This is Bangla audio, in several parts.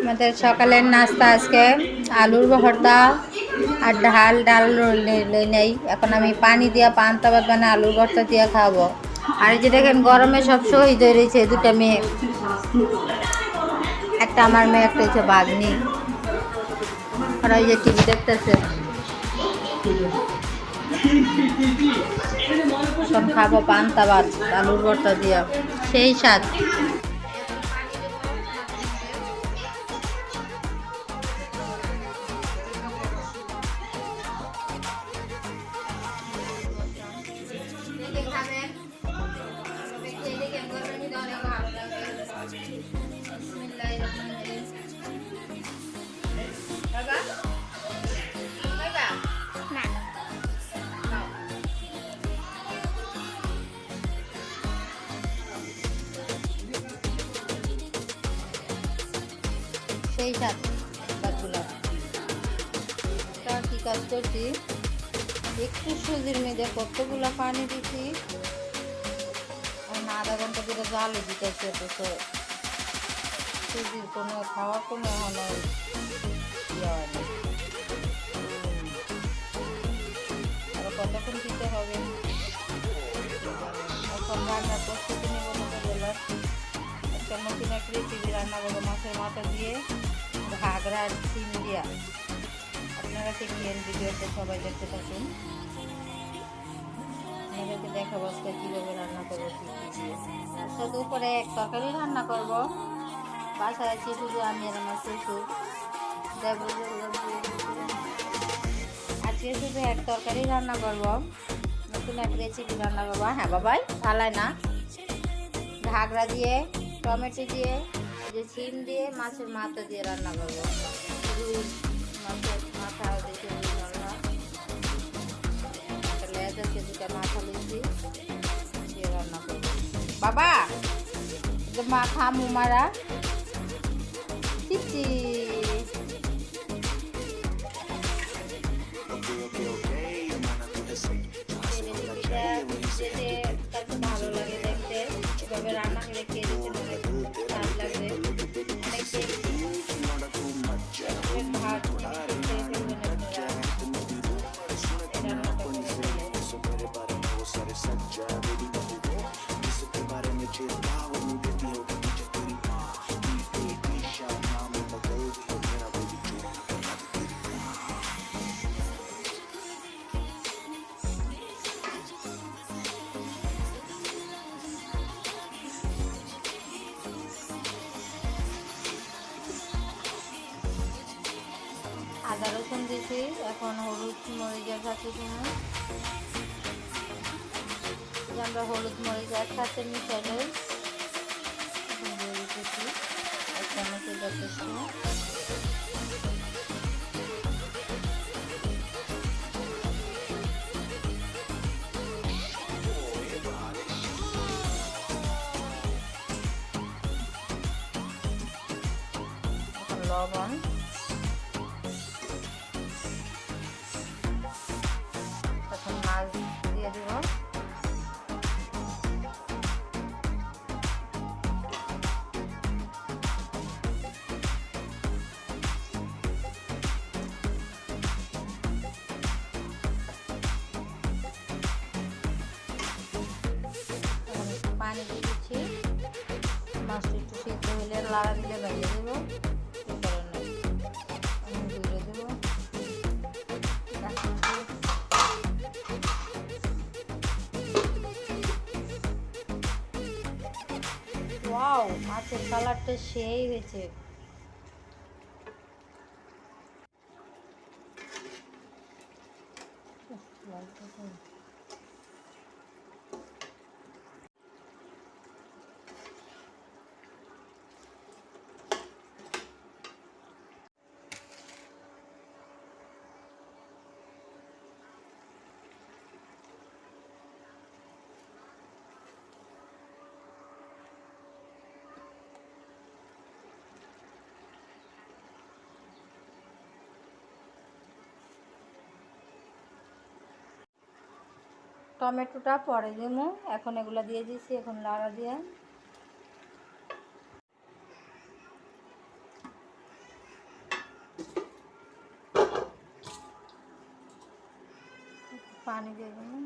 আমাদের সকালের নাস্তা আজকে আলুর ভর্তা আর ডাল নেই। এখন আমি পানি দিয়া পান্তা ভাত বানাই আলুর ভর্তা দিয়ে খাবো। আর এই যে দেখেন গরমে সব শহীদ হয়ে রয়েছে দুটা মেয়ে, একটা আমার মেয়ে, একটা হচ্ছে বাঘনি। আর ওই যে টিভি দেখতেছে। এখন খাবো পান্তা ভাত আলুর ভর্তা দিয়া, সেই স্বাদ। সেই সাত কাজগুলো কি কাজ করছি, একটু সুজির মেঝে কতগুলো পানি দিছি, আধা ঘন্টা ধরে জালে দিতেছি। অথচ সুজির কোনো খাওয়ার কোনো এখনো ইয়ে হয়নি। আরো কতক্ষণ দিতে হবে। এখন রান্নার প্রস্তুতি নেব দুপুরবেলার। একটা নতুন এক রেসিপি রান্না করবো মাছের মাথা দিয়ে ঘাগরা আর সিম দিয়া। আপনারা দেখলেন ভিডিওতে, সবাই দেখতে থাকুন। আপনাদেরকে দেখাবো আজকে কীভাবে রান্না করবো কী কী দিয়ে। আজকে দুপুরে এক তরকারি রান্না করবো। বাসায় আছি শুধু আমি আর আমার শ্বশুর। আজকে শুধু এক তরকারি রান্না করবো, নতুন এক রেসিপি রান্না করবো। হ্যাঁ বাবাই থালায় না, ঘাগরা দিয়ে, টমেটো দিয়ে, যে সিম দিয়ে, মাছের মাথা দিয়ে রান্না করবো। রুই মাছের মাথা দেখে লেজাকে দুটা মাথা লুচি দিয়ে রান্না করবো। বাবা মাথা মুমারা চিচি ভালো লাগে দেখতে, এভাবে রান্না করে খেয়ে দিতে অনেক স্বাদ লাগবে। ভাত আদা রসুন দিছি, এখন হলুদ মরিচের সাথে আমরা হলুদ মরিচ একসাথে মিশালে দিয়ে দিতেছি এক চামচের যথেষ্ট। লবণ, এখন মাছ দিয়ে দিব। পানি দিয়ে দিচ্ছি, মাছটা একটু সিদ্ধ হলে লাড়া দিলে ভেঙে দেবো। ওয়াও, মাছের কালারটা সেই হয়েছে। টমেটোটা পরে দেবো, এখন এগুলো দিয়ে দিচ্ছি, এখন লাড়া দিয়ে পানি দিয়ে দিলাম।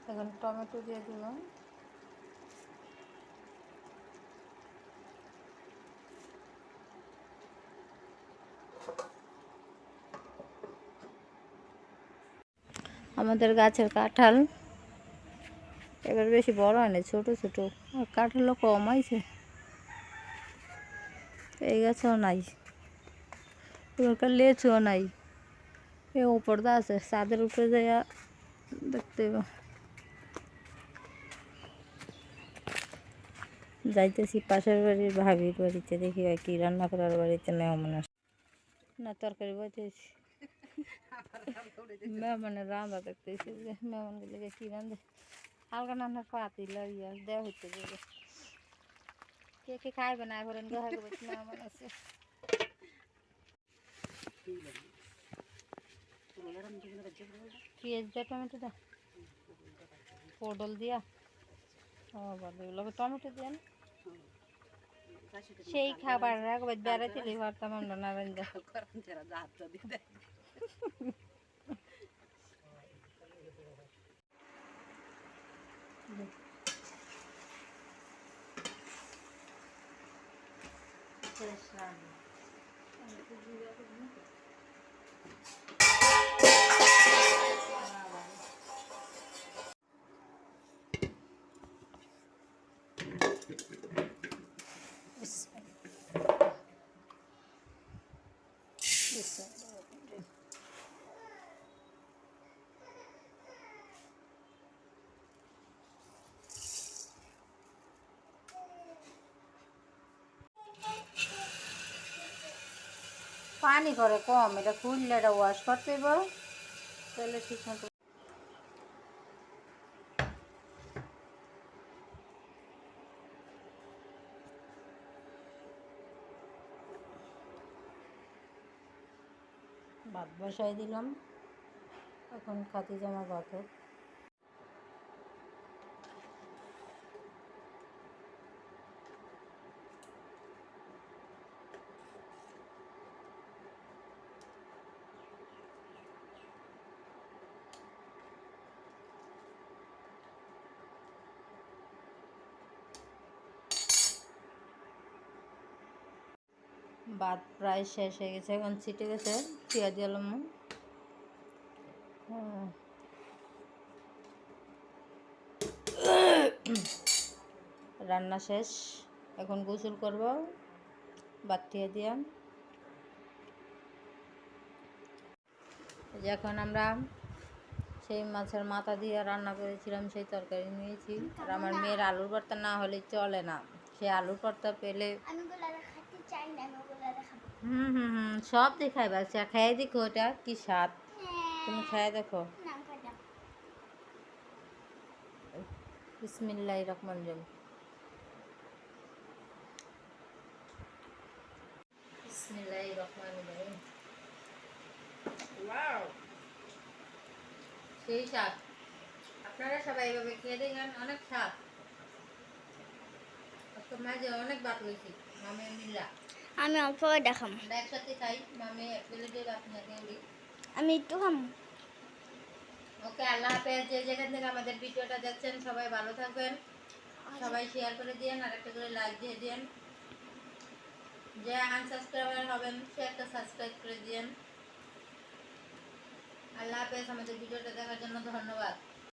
এখন টমেটো দিয়ে দিব। আমাদের গাছের কাঁঠাল এবার বেশি বড় হয় না, ছোট ছোট। আর কাঁঠালও কম হয়েছে, এই গাছেও নাই। এবারকার লেচুও নাই। এ উপরটা আছে, ছাদের উপরে যাইয়া দেখতে যাইতেছি পাশের বাড়ির ভাবির বাড়িতে, দেখি ভাই কি রান্না করার বাড়িতে মেহমান আসে না, তরকারি বইতেছি। মেহমানের রান্না দেখতেছি যে মেহমানগুলো কি রান্ধে। হালকা রান্নার পাতি লাগিয়া দেওয়া হইতে যাবে। কে কে খাইবে না করেন, মেহমান আছে। পেঁয়াজ দিয়ে টমেটো দা, পটল দিয়া, টমেটো দিয়ে সেই খাবার একবার বেড়াইতে পারতাম আমরা নারায়ণ দা। পানি করে কম, এটা খুললে এটা ওয়াশ করতে হইব, তাহলে ঠিক মতো। ভাত বসাই দিলাম, এখন খাতি জামা ভাত হোক। ভাত প্রায় শেষ হয়ে গেছে, এখন ছিটে গেছে, পেঁয়াজ দিলাম। রান্না শেষ, এখন গোসল করব বাটিয়ে দিয়া। এখন আমরা সেই মাছের মাথা দিয়ে রান্না করেছিলাম, সেই তরকারি নিয়েছি। আর আমার মেয়ের আলুর ভর্তা না হলে চলে না, সে আলুর ভর্তা পেলে সব দেখাই বাচ্চা খেয়ে দেখো ওটা কি স্বাদ, তুমি খেয়ে দেখো। বিসমিল্লাহির রহমানির রহিম। বিসমিল্লাহির রহমানির রহিম। ওয়াও, সেই স্বাদ। আপনারা সবাই এভাবে খেয়ে দেখেন, অনেক স্বাদ। মাঝে অনেক ভাত লইছি মামে মিল্লা, আমি অল্প দেখাম, একসাথে খাই। মামে এক প্লেটে ভাত নিয়ে, আমি একটু খাম। ওকে, আল্লাহ হাফেজ। যে যেখান থেকে আমাদের ভিডিওটা দেখছেন সবাই ভালো থাকবেন, সবাই শেয়ার করে দিয়েন, আর একটা করে লাইক দিয়ে দিয়েন। যে আনসাবস্ক্রাইবার হবেন সে একটা সাবস্ক্রাইব করে দিয়েন। আল্লাহ হাফেজ। আমাদের ভিডিওটা দেখার জন্য ধন্যবাদ।